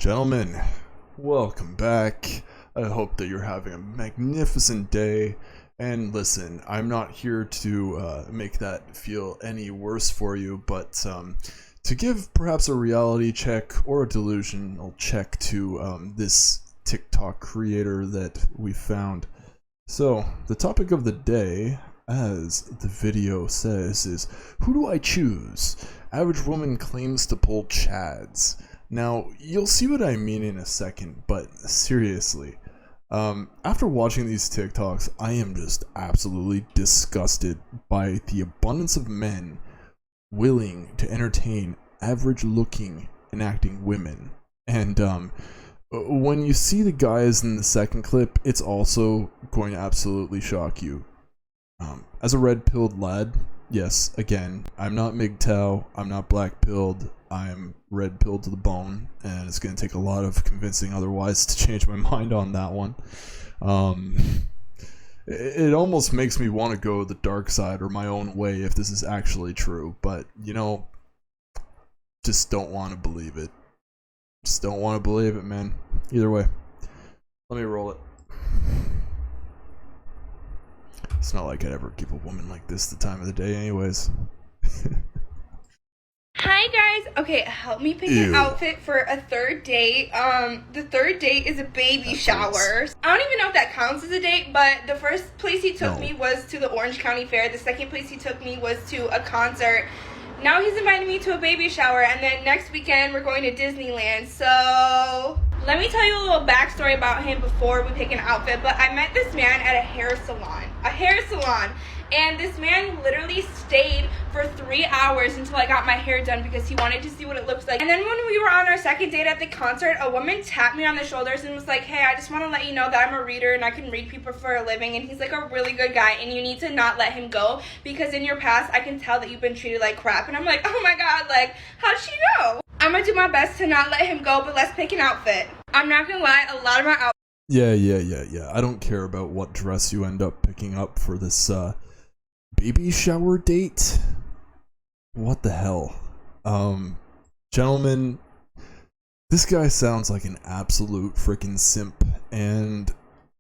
Gentlemen, welcome back. I hope that you're having a magnificent day. And listen, I'm not here to make that feel any worse for you, but to give perhaps a reality check or a delusional check to this TikTok creator that we found. So, the topic of the day, as the video says, is who do I choose? Average woman claims to pull CHADS. Now, you'll see what I mean in a second, but seriously, after watching these TikToks, I am just absolutely disgusted by the abundance of men willing to entertain average-looking and acting women. And when you see the guys in the second clip, it's also going to absolutely shock you. As a red-pilled lad, yes, again, I'm not MGTOW, I'm not black-pilled, I'm red-pilled to the bone, and it's going to take a lot of convincing otherwise to change my mind on that one. It almost makes me want to go the dark side or my own way if this is actually true, but, you know, just don't want to believe it. Just don't want to believe it, man. Either way, let me roll it. It's not like I'd ever give a woman like this the time of the day anyways. Hi guys, okay, help me pick an outfit for a third date. The third date is a baby shower. I don't even know if that counts as a date, but the first place he took me was to the Orange County Fair. The second place he took me was to a concert. Now he's inviting me to a baby shower, and then next weekend we're going to Disneyland. So let me tell you a little backstory about him before we pick an outfit. But I met this man at a hair salon. And this man literally stayed for 3 hours until I got my hair done because he wanted to see what it looks like. And then when we were on our second date at the concert, a woman tapped me on the shoulders and was like, hey, I just want to let you know that I'm a reader and I can read people for a living, and he's like a really good guy and you need to not let him go because in your past I can tell that you've been treated like crap. And I'm like, oh my god, like, how'd she know? I'm gonna do my best to not let him go, but let's pick an outfit. I'm not gonna lie, a lot of my outfits. Yeah. I don't care about what dress you end up picking up for this baby shower date. What the hell? Gentlemen, this guy sounds like an absolute freaking simp. And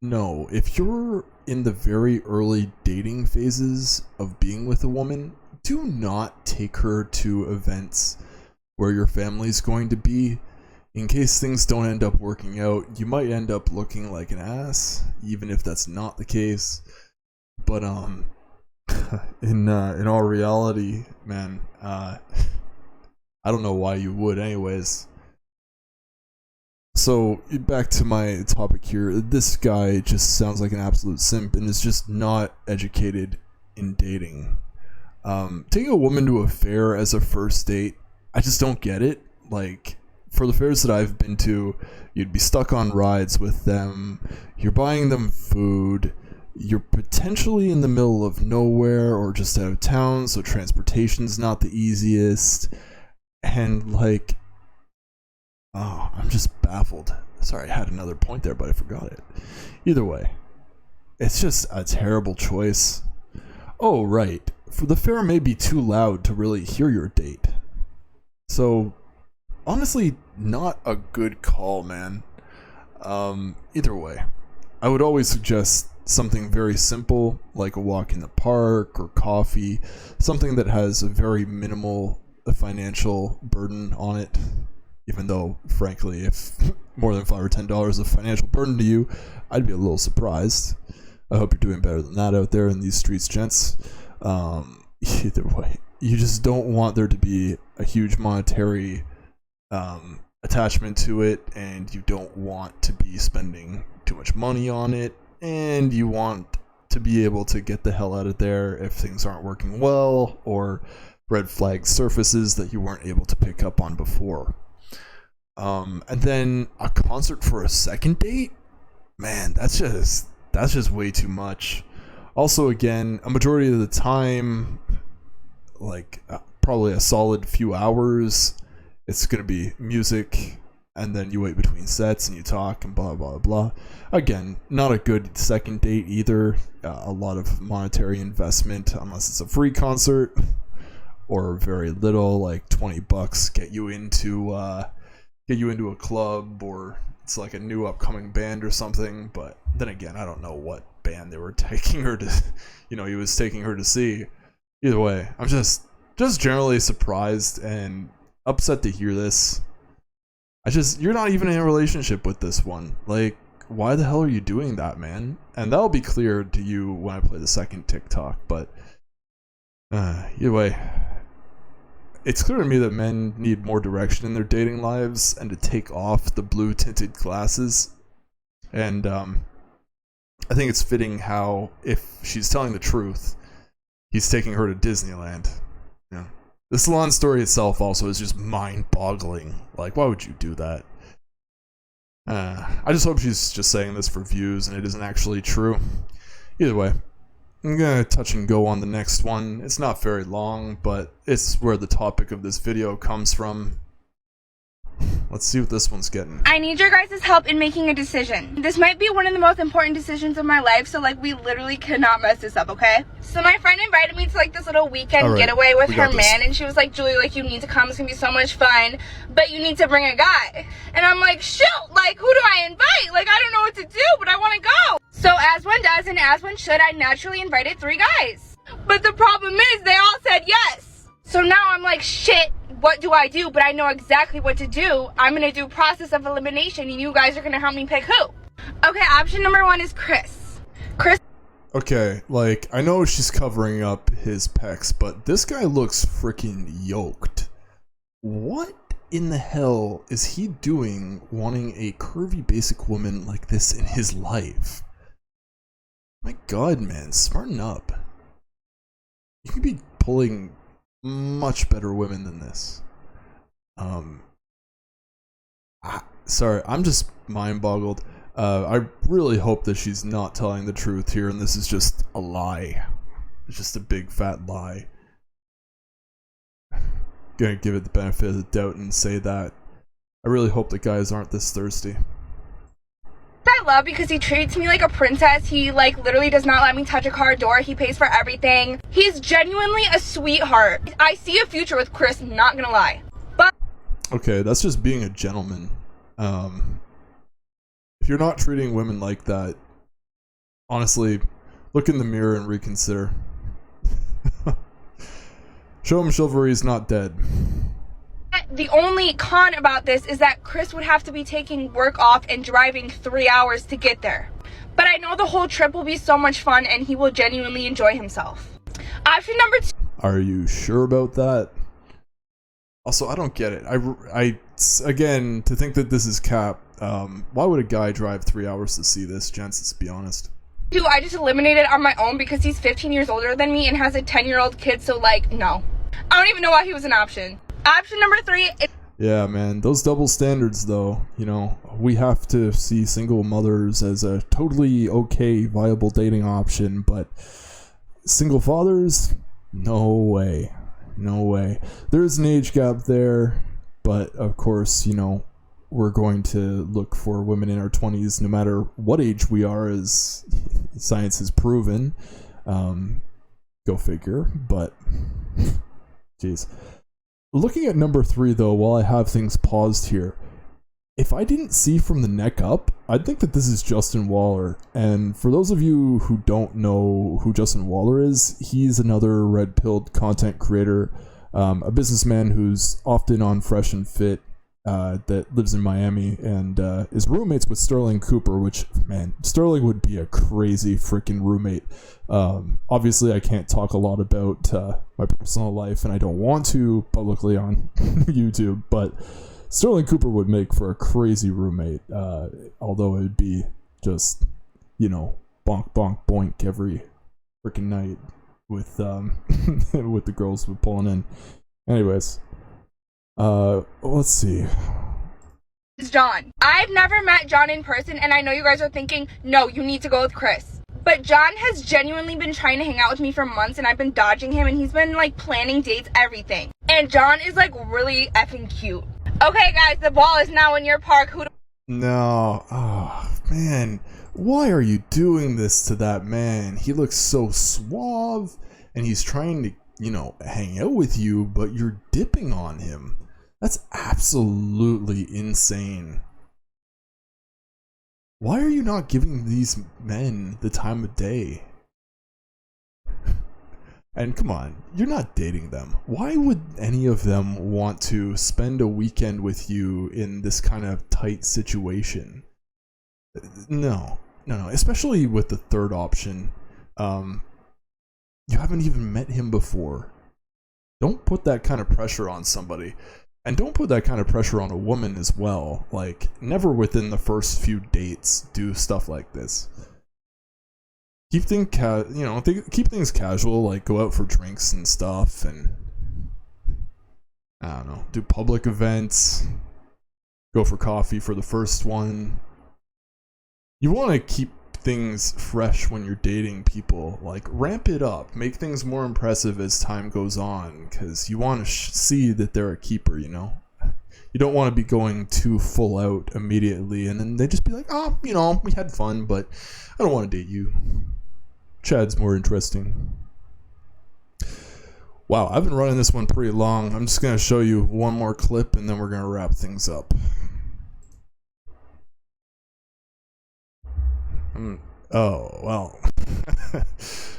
no, if you're in the very early dating phases of being with a woman, do not take her to events where your family's going to be. In case things don't end up working out, you might end up looking like an ass, even if that's not the case. But in all reality, man, I don't know why you would anyways. So back to my topic here. This guy just sounds like an absolute simp and is just not educated in dating. Taking a woman to a fair as a first date, I just don't get it. Like, for the fairs that I've been to, you'd be stuck on rides with them, you're buying them food, you're potentially in the middle of nowhere or just out of town, so transportation's not the easiest, and like, oh, I'm just baffled. Sorry, I had another point there, but I forgot it. Either way, it's just a terrible choice. Oh, right, for the fair may be too loud to really hear your date. So, honestly, not a good call, man. Either way, I would always suggest something very simple, like a walk in the park or coffee, something that has a very minimal financial burden on it. Even though, frankly, if more than $5 or $10 is a financial burden to you, I'd be a little surprised. I hope you're doing better than that out there in these streets, gents. Either way, you just don't want there to be a huge monetary attachment to it, and you don't want to be spending too much money on it, and you want to be able to get the hell out of there if things aren't working well or red flag surfaces that you weren't able to pick up on before. And then a concert for a second date? Man, that's just way too much. Also, again, a majority of the time, like probably a solid few hours, it's going to be music, and then you wait between sets and you talk and blah, blah, blah. Again, not a good second date either. A lot of monetary investment, unless it's a free concert, or very little, like $20, get you get you into a club, or it's like a new upcoming band or something. But then again, I don't know what band they were taking her to, he was taking her to see. Either way, I'm just generally surprised and upset to hear this. You're not even in a relationship with this one. Like, why the hell are you doing that, man? And that'll be clear to you when I play the second TikTok, but either way, it's clear to me that men need more direction in their dating lives and to take off the blue tinted glasses. And I think it's fitting how, if she's telling the truth, he's taking her to Disneyland. Yeah. The salon story itself also is just mind-boggling. Like, why would you do that? I just hope she's just saying this for views and it isn't actually true. Either way, I'm gonna touch and go on the next one. It's not very long, but it's where the topic of this video comes from. Let's see what this one's getting. I need your guys' help in making a decision. This might be one of the most important decisions of my life, so like we literally cannot mess this up, okay? So my friend invited me to like this little weekend getaway with her man, and she was like, Julie, like you need to come, it's gonna be so much fun, but you need to bring a guy. And I'm like, shoot, like who do I invite? Like I don't know what to do, but I wanna go. So as one does and as one should, I naturally invited 3 guys. But the problem is they all said yes. So now I'm like, shit. What do I do? But I know exactly what to do. I'm gonna do process of elimination and you guys are gonna help me pick who. Okay, option number 1 is Chris. Okay, like, I know she's covering up his pecs, but this guy looks freaking yoked. What in the hell is he doing wanting a curvy basic woman like this in his life? My god, man, smarten up. You could be pulling much better women than this. Sorry, I'm just mind-boggled. I really hope that she's not telling the truth here and this is just a lie. It's just a big fat lie. Gonna give it the benefit of the doubt and say that I really hope that guys aren't this thirsty. I love because he treats me like a princess. He like literally does not let me touch a car door. He pays for everything. He's genuinely a sweetheart. I see a future with Chris, not gonna lie. But okay, that's just being a gentleman. If you're not treating women like that, honestly, look in the mirror and reconsider. Show him chivalry's not dead. The only con about this is that Chris would have to be taking work off and driving 3 hours to get there. But I know the whole trip will be so much fun and he will genuinely enjoy himself. Option number 2. Are you sure about that? Also, I don't get it. I again, to think that this is cap, why would a guy drive 3 hours to see this, gents? Let's be honest. 2, I just eliminated on my own because he's 15 years older than me and has a 10-year-old kid, so like, no. I don't even know why he was an option. Option number 3 is... Yeah, man, those double standards, though, we have to see single mothers as a totally okay, viable dating option, but single fathers? No way. No way. There's an age gap there, but of course, we're going to look for women in our 20s no matter what age we are, as science has proven. Go figure, but jeez. Looking at number 3, though, while I have things paused here, if I didn't see from the neck up, I'd think that this is Justin Waller. And for those of you who don't know who Justin Waller is, he's another red-pilled content creator, a businessman who's often on Fresh and Fit, that lives in Miami and is roommates with Sterling Cooper, which, man, Sterling would be a crazy freaking roommate. Obviously, I can't talk a lot about my personal life, and I don't want to publicly on YouTube, but Sterling Cooper would make for a crazy roommate, although it would be just, bonk, bonk, boink every freaking night with with the girls pulling in. Anyways, let's see. John. I've never met John in person, and I know you guys are thinking, no, you need to go with Chris. But John has genuinely been trying to hang out with me for months, and I've been dodging him, and he's been like planning dates, everything. And John is like really effing cute. Okay, guys, the ball is now in your park. No. Oh, man. Why are you doing this to that man? He looks so suave, and he's trying to, hang out with you, but you're dipping on him. That's absolutely insane. Why are you not giving these men the time of day? And come on, you're not dating them. Why would any of them want to spend a weekend with you in this kind of tight situation? No. Especially with the third option. You haven't even met him before. Don't put that kind of pressure on somebody. And don't put that kind of pressure on a woman as well. Like, never within the first few dates do stuff like this. Keep things keep things casual, like go out for drinks and stuff, and I don't know, do public events, go for coffee for the first one. You want to keep things fresh when you're dating people. Like, ramp it up, make things more impressive as time goes on, because you want to see that they're a keeper, you know? You don't want to be going too full out immediately, and then they just be like, oh, you know, we had fun, but I don't want to date you. CHADS more interesting. Wow, I've been running this one pretty long. I'm just going to show you one more clip, and then we're going to wrap things up. Oh, well. I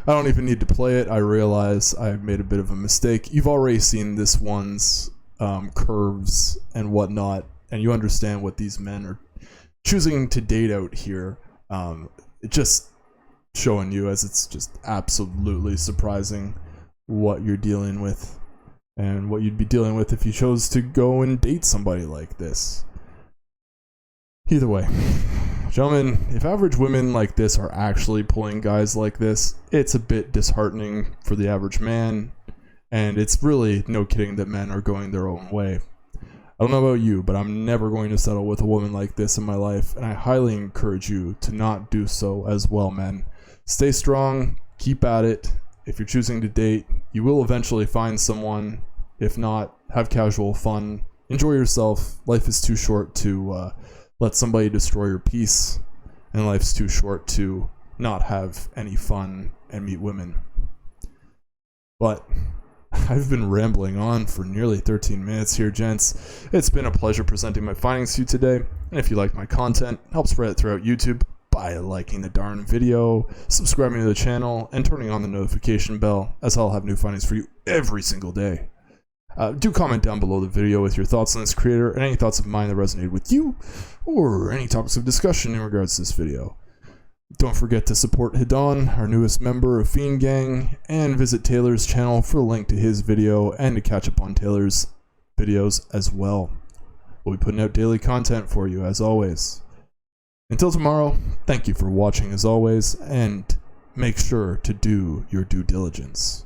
don't even need to play it. I realize I made a bit of a mistake. You've already seen this one's curves and whatnot, and you understand what these men are choosing to date out here. Just showing you, as it's just absolutely surprising what you're dealing with and what you'd be dealing with if you chose to go and date somebody like this. Either way, gentlemen, if average women like this are actually pulling guys like this, it's a bit disheartening for the average man, and it's really no kidding that men are going their own way. I don't know about you, but I'm never going to settle with a woman like this in my life, and I highly encourage you to not do so as well, men. Stay strong, keep at it. If you're choosing to date, you will eventually find someone. If not, have casual fun. Enjoy yourself. Life is too short to let somebody destroy your peace, and life's too short to not have any fun and meet women. But I've been rambling on for nearly 13 minutes here, gents. It's been a pleasure presenting my findings to you today, and if you like my content, help spread it throughout YouTube by liking the darn video, subscribing to the channel, and turning on the notification bell, as I'll have new findings for you every single day. Do comment down below the video with your thoughts on this creator and any thoughts of mine that resonated with you, or any topics of discussion in regards to this video. Don't forget to support Hidon, our newest member of Fiend Gang, and visit Taylor's channel for a link to his video and to catch up on Taylor's videos as well. We'll be putting out daily content for you as always. Until tomorrow, thank you for watching as always, and make sure to do your due diligence.